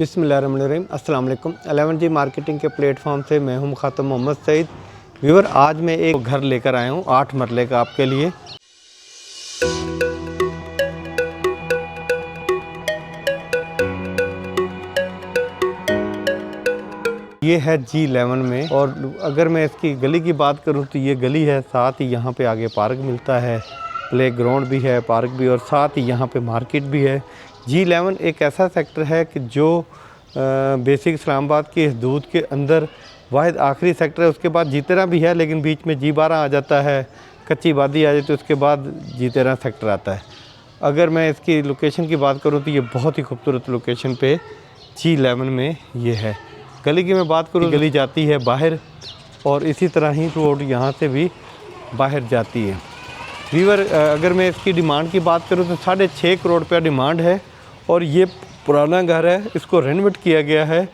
बिस्मिल्लाहिर्रहमानिर्रहीम अस्सलाम वालेकुम। 11G मार्केटिंग के प्लेटफॉर्म से मैं हूं मुखातब मोहम्मद सईद। व्यूअर, आज मैं एक घर लेकर आया हूं 8 मरले का आपके लिए। ये है G11 में, और अगर मैं इसकी गली की बात करूं तो ये गली है, साथ ही यहाँ पे आगे पार्क मिलता है, प्ले ग्राउंड भी है, पार्क भी, और साथ ही यहाँ पे मार्केट भी है। G11 एक ऐसा सेक्टर है कि जो बेसिक इस्लामाबाद की हदूद के अंदर वाहिद आखिरी सेक्टर है। उसके बाद G13 भी है, लेकिन बीच में G12 आ जाता है, कच्ची वादी आ जाती है, उसके बाद G13 सेक्टर आता है। अगर मैं इसकी लोकेशन की बात करूं तो ये बहुत ही खूबसूरत लोकेशन पे G11 में ये है। गली की मैं बात करूं, गली जाती है बाहर, और इसी तरह ही रोड यहाँ से भी बाहर जाती है। व्यूअर, अगर मैं इसकी डिमांड की बात करूं तो 6.5 करोड़ रुपया डिमांड है, और ये पुराना घर है, इसको रेनोवेट किया गया है।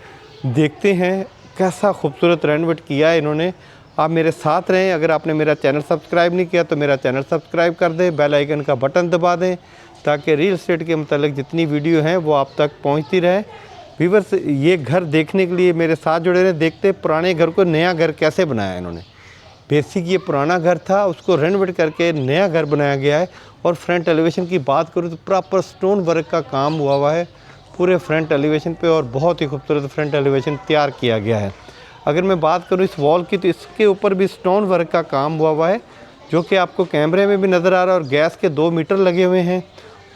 देखते हैं कैसा खूबसूरत रेनोवेट किया है इन्होंने। आप मेरे साथ रहें। अगर आपने मेरा चैनल सब्सक्राइब नहीं किया तो मेरा चैनल सब्सक्राइब कर दें, बेल आइकन का बटन दबा दें, ताकि रियल एस्टेट के मतलब जितनी वीडियो हैं वो आप तक पहुंचती रहे। व्यूअर्स, ये घर देखने के लिए मेरे साथ जुड़े रहे। देखते पुराने घर को नया घर कैसे बनाया इन्होंने। बेसिक ये पुराना घर था, उसको रेनोवेट करके नया घर बनाया गया है। और फ्रंट एलिवेशन की बात करूँ तो प्रॉपर स्टोन वर्क का काम हुआ है पूरे फ्रंट एलिवेशन पे, और बहुत ही खूबसूरत फ्रंट एलिवेशन तैयार किया गया है। अगर मैं बात करूँ इस वॉल की, तो इसके ऊपर भी स्टोन वर्क का काम हुआ है, जो कि आपको कैमरे में भी नज़र आ रहा है। और गैस के 2 मीटर लगे हुए हैं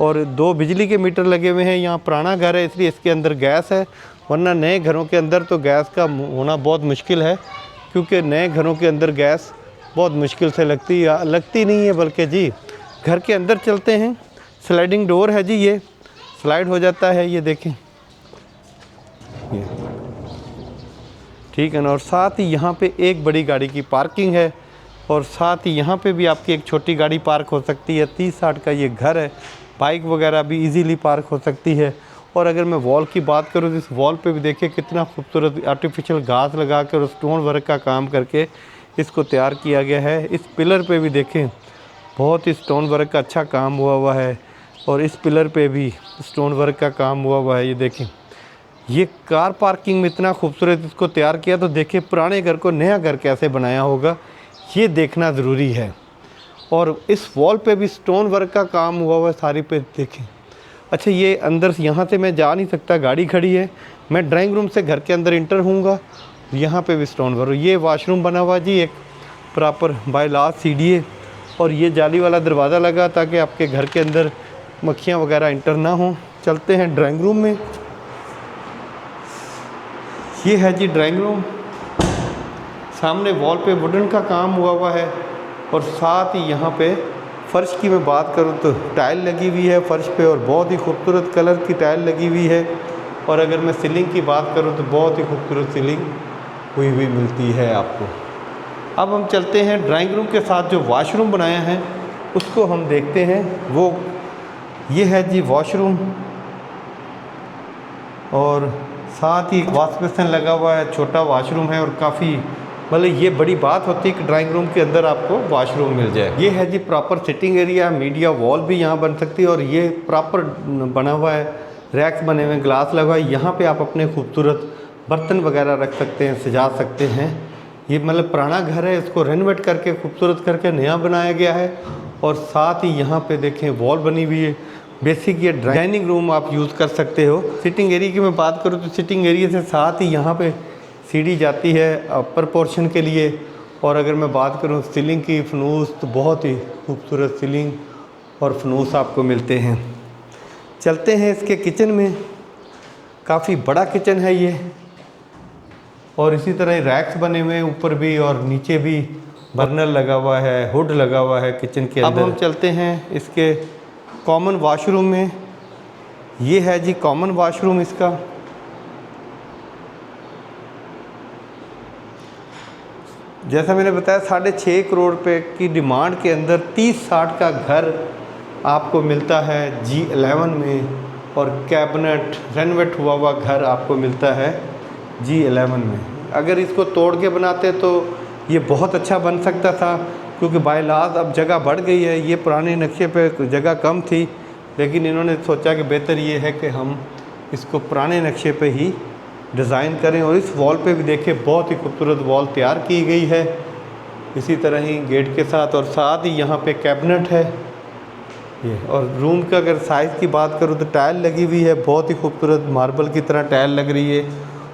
और 2 बिजली के मीटर लगे हुए हैं। यहाँ पुराना घर है इसलिए इसके अंदर गैस है, वरना नए घरों के अंदर तो गैस का होना बहुत मुश्किल है, क्योंकि नए घरों के अंदर गैस बहुत मुश्किल से लगती नहीं है। बल्कि जी, घर के अंदर चलते हैं। स्लाइडिंग डोर है जी, ये स्लाइड हो जाता है, ये देखें, ये ठीक है ना। और साथ ही यहाँ पे एक बड़ी गाड़ी की पार्किंग है, और साथ ही यहाँ पे भी आपकी एक छोटी गाड़ी पार्क हो सकती है। 30-60 का ये घर है, बाइक वगैरह भी इजीली पार्क हो सकती है। और अगर मैं वॉल की बात करूँ तो इस वॉल पे भी देखिए कितना खूबसूरत आर्टिफिशियल घास लगा कर और स्टोन वर्क का काम करके इसको तैयार किया गया है। इस पिलर पे भी देखें बहुत ही स्टोन वर्क का अच्छा काम हुआ है, और इस पिलर पे भी स्टोन वर्क का काम हुआ है। ये देखें, ये कार पार्किंग में इतना खूबसूरत इसको तैयार किया, तो देखिए पुराने घर को नया घर कैसे बनाया होगा, ये देखना ज़रूरी है। और इस वॉल पे भी स्टोन वर्क का काम हुआ है सारी पे, देखें। अच्छा, ये अंदर यहाँ से मैं जा नहीं सकता, गाड़ी खड़ी है। मैं ड्राइंग रूम से घर के अंदर इंटर होऊंगा, यहाँ पे भी स्टोन वर्क। ये वॉशरूम बना हुआ जी, एक प्रॉपर बाय लास्ट सीढ़ी है, और ये जाली वाला दरवाज़ा लगा ताकि आपके घर के अंदर मक्खियाँ वगैरह इंटर ना हो। चलते हैं ड्राइंग रूम में। ये है जी ड्राइंग रूम। सामने वॉल पे वुडन का काम हुआ है, और साथ ही यहाँ पे फ़र्श की मैं बात करूँ तो टाइल लगी हुई है फ़र्श पे, और बहुत ही खूबसूरत कलर की टाइल लगी हुई है। और अगर मैं सीलिंग की बात करूँ तो बहुत ही खूबसूरत सीलिंग हुई मिलती है आपको। अब हम चलते हैं ड्राइंग रूम के साथ जो वॉशरूम बनाया है उसको हम देखते हैं। वो ये है जी वॉशरूम, और साथ ही वॉश बेसिन लगा हुआ है, छोटा वॉशरूम है। और काफ़ी मतलब ये बड़ी बात होती है कि ड्राइंग रूम के अंदर आपको वॉशरूम मिल जाए। ये है जी proper sitting area, media wall भी यहाँ बन सकती है, और ये प्रॉपर बना हुआ है, रैक्स बने हुए हैं, ग्लास लगा है। यहाँ पे आप अपने खूबसूरत बर्तन वगैरह रख सकते हैं, सजा सकते हैं। ये मतलब पुराना घर है, इसको रेनोवेट करके खूबसूरत करके नया बनाया गया है। और साथ ही यहाँ पे देखें वॉल बनी हुई है। बेसिक ये डाइनिंग रूम आप यूज़ कर सकते हो। सिटिंग एरिया की मैं बात करूँ तो सिटिंग एरिया से साथ ही यहाँ पे सीढ़ी जाती है अपर पोर्शन के लिए। और अगर मैं बात करूँ सीलिंग की, फनूस, तो बहुत ही खूबसूरत सीलिंग और फनूस आपको मिलते हैं। चलते हैं इसके किचन में। काफ़ी बड़ा किचन है ये, और इसी तरह रैक्स बने हुए हैं ऊपर भी और नीचे भी, बर्नर लगा हुआ है, हुड लगा हुआ है किचन के अंदर। अब हम चलते हैं इसके कॉमन वॉशरूम में। ये है जी कॉमन वॉशरूम इसका। जैसा मैंने बताया 6.5 करोड़ रुपए की डिमांड के अंदर 30-60 का घर आपको मिलता है G11 में, और कैबिनेट रेनोवेट हुआ घर आपको मिलता है G11 में। अगर इसको तोड़ के बनाते तो ये बहुत अच्छा बन सकता था, क्योंकि बाय लाज अब जगह बढ़ गई है। ये पुराने नक्शे पे जगह कम थी, लेकिन इन्होंने सोचा कि बेहतर ये है कि हम इसको पुराने नक्शे पे ही डिज़ाइन करें। और इस वॉल पे भी देखें, बहुत ही खूबसूरत वॉल तैयार की गई है इसी तरह ही गेट के साथ। और साथ ही यहाँ पे कैबिनेट है ये। और रूम का अगर साइज़ की बात करूँ तो टाइल लगी हुई है, बहुत ही खूबसूरत मार्बल की तरह टाइल लग रही है।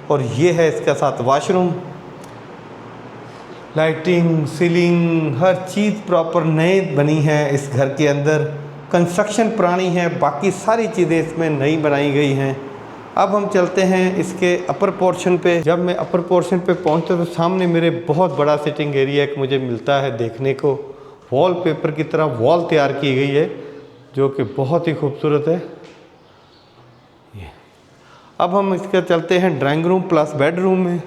और ये है इसका साथ वॉशरूम, लाइटिंग, सीलिंग, हर चीज़ प्रॉपर नई बनी है इस घर के अंदर। कंस्ट्रक्शन पुरानी है, बाकी सारी चीज़ें इसमें नई बनाई गई हैं। अब हम चलते हैं इसके अपर पोर्शन पे। जब मैं अपर पोर्शन पे पहुंचता तो सामने मेरे बहुत बड़ा सिटिंग एरिया एक मुझे मिलता है देखने को। वॉलपेपर की तरह वॉल तैयार की गई है जो कि बहुत ही खूबसूरत है ये। अब हम इसका चलते हैं ड्राइंग रूम प्लस बेडरूम में।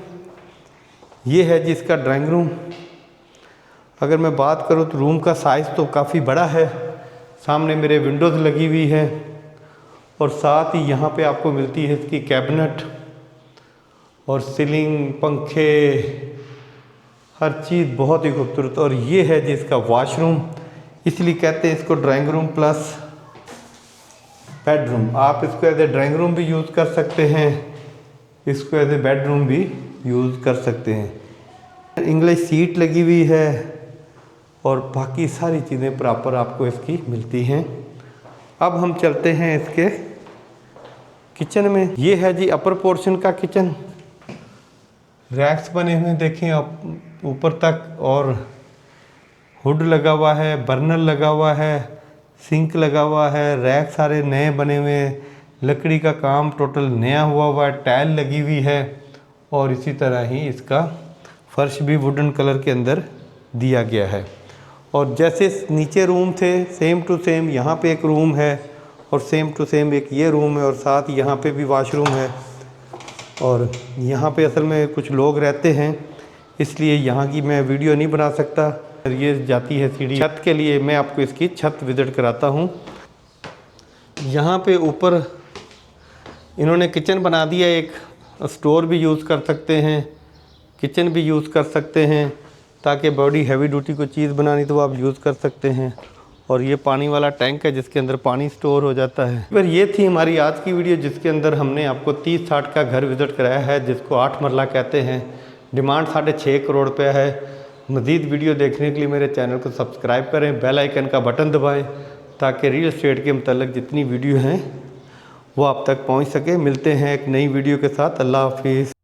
ये है जिसका ड्राइंग रूम। अगर मैं बात करूँ तो रूम का साइज़ तो काफ़ी बड़ा है। सामने मेरे विंडोज़ लगी हुई है और साथ ही यहाँ पे आपको मिलती है इसकी कैबिनेट और सीलिंग, पंखे, हर चीज़ बहुत ही खूबसूरत। और ये है जिसका वॉशरूम, इसलिए कहते हैं इसको ड्राइंग रूम प्लस बेडरूम। आप इसको एज ए ड्राइंग रूम भी यूज़ कर सकते हैं, इसको एज ए बेडरूम भी यूज़ कर सकते हैं। इंग्लिश सीट लगी हुई है और बाकी सारी चीज़ें प्रॉपर आपको इसकी मिलती हैं। अब हम चलते हैं इसके किचन में। ये है जी अपर पोर्शन का किचन। रैक्स बने हुए देखें आप ऊपर तक, और हुड लगा हुआ है, बर्नर लगा हुआ है, सिंक लगा हुआ है, रैक सारे नए बने हुए हैं, लकड़ी का काम टोटल नया हुआ है, टाइल लगी हुई है। और इसी तरह ही इसका फर्श भी वुडन कलर के अंदर दिया गया है। और जैसे नीचे रूम थे सेम टू सेम यहाँ पे एक रूम है और सेम टू सेम एक ये रूम है और साथ यहाँ पे भी वॉशरूम है। और यहाँ पे असल में कुछ लोग रहते हैं इसलिए यहाँ की मैं वीडियो नहीं बना सकता। ये जाती है सीढ़ी छत के लिए, मैं आपको इसकी छत विज़िट कराता हूँ। यहाँ पे ऊपर इन्होंने किचन बना दिया, एक स्टोर भी यूज़ कर सकते हैं, किचन भी यूज़ कर सकते हैं, ताकि बॉडी हैवी ड्यूटी को चीज़ बनानी तो आप यूज़ कर सकते हैं। और ये पानी वाला टैंक है जिसके अंदर पानी स्टोर हो जाता है। फिर ये थी हमारी आज की वीडियो जिसके अंदर हमने आपको 30-60 का घर विज़िट कराया है जिसको 8 मरला कहते हैं। डिमांड 6.5 करोड़ रुपया है। मज़ीद वीडियो देखने के लिए मेरे चैनल को सब्सक्राइब करें, बेल आइकन का बटन दबाएं ताकि रियल एस्टेट के मतलब जितनी वीडियो हैं वो आप तक पहुंच सके। मिलते हैं एक नई वीडियो के साथ। अल्लाह हाफिज़।